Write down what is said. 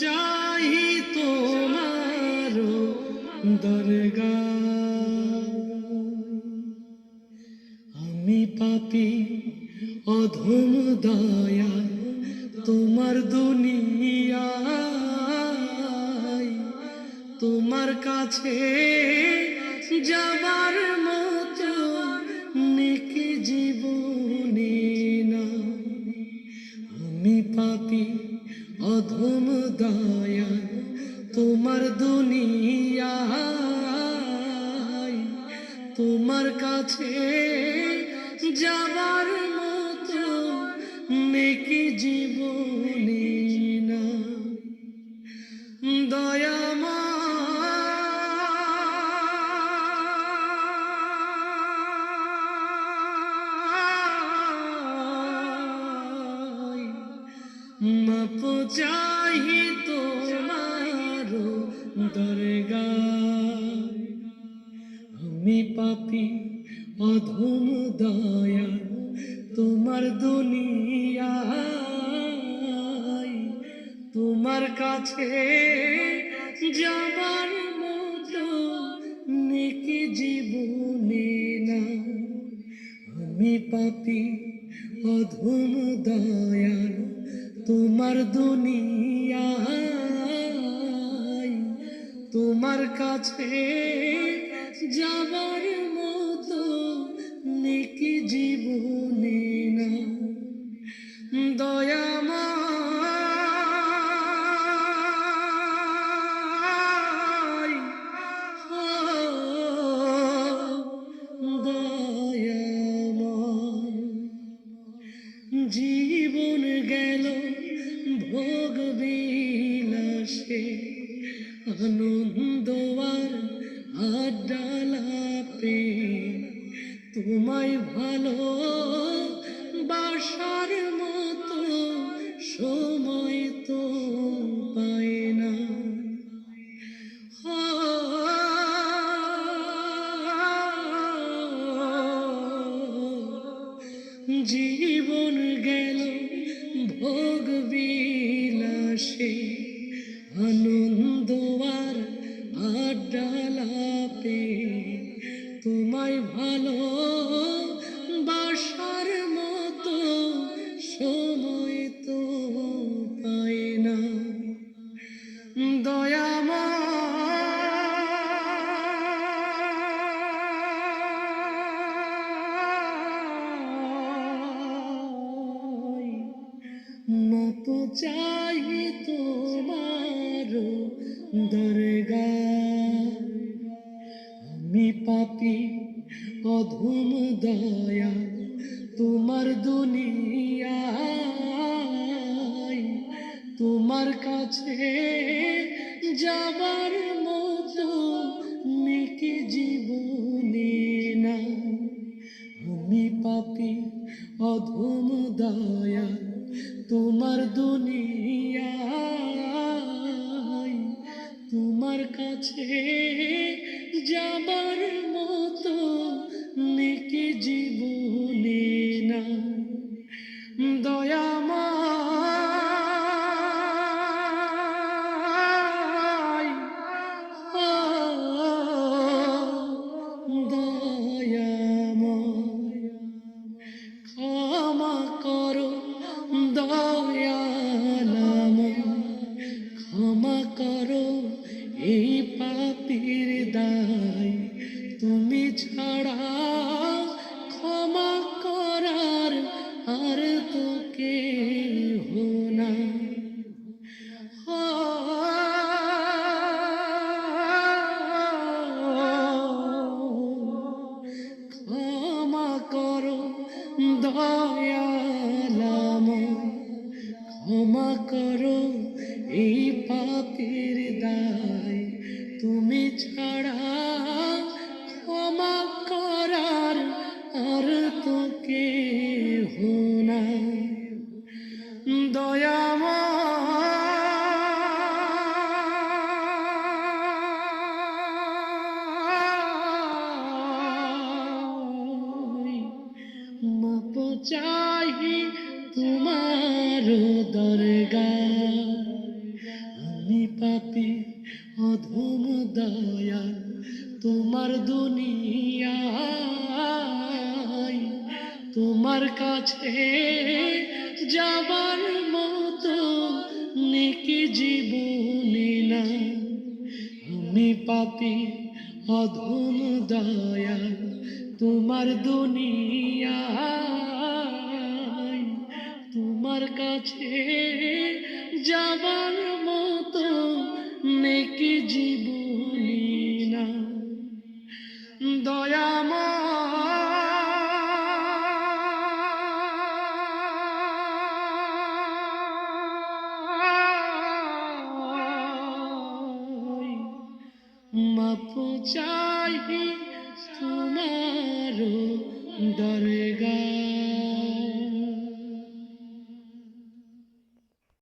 চাই তোমার দরগায়। আমি পাপী অধম দয়া তোমার দুনিয়ায়, তোমার কাছে যাবার মতো নেকি জীবনে না। আমি পাপী অধম দয়া তোমার দুনিয়ায়, তোমার কাছে যাবার মতো নেকি জীবনে না। দয়াময় মাপ চাই তোমার দরগায়। আমি পাপী অধম দয়া তোমার দুনিয়ায়, তোমার কাছে যাবার মতো নেকি জীবনে না। আমি পাপী অধম দয়া তোমার দুনিয়ায়, তোমার কাছে যাবার মতো নেকি জীবনে না। দয়াময় দয়াময় জীবন গেল ভোগ বিলাসে, আনন্দ আর আড্ডালাপে, তোমায় ভালো বাসার মতো সময় তো পাই না। জীবন গেল ভোগ বিলাসে, আনন্দ আর আড্ডালাপে, তোমায় ভালো বাসার মতো সময় তো পাই না। দয়াময় মাপ চাই তোমার দরগায়। আমি পাপী অধম দয়া তোমার দুনিয়ায়, তোমার কাছে যাবার মতো নেকি জীবনে না। আমি পাপী অধম দয়া তোমার দুনিয়ায়, তোমার কাছে যাবার মতো নেকি জীবনে না। দয়াময় দয়াময় ক্ষমা করো দয়ালাময়, ক্ষমা করো এই পাপীর দায়, তুমি ছাড়া ক্ষমা করার আর তো কেহ নাই। ক্ষমা করো দয়ালাময়, ক্ষমা করো এই পাপীর দায়, তুমি ছাড়া ক্ষমা করার আর তো কেহ নাই। দয়াময় মাপ চাই তোমার দরগায়। আমি পাপী অধম দয়াল তোমার দুনিয়ায়, তোমার কাছে যাবার মতো নেকি জীবনে না। আমি পাপী অধম দয়াল তোমার দুনিয়ায়, তোমার কাছে যাবার মতো নেকি জীবনে না। দয়াময় মাপ চাই তোমার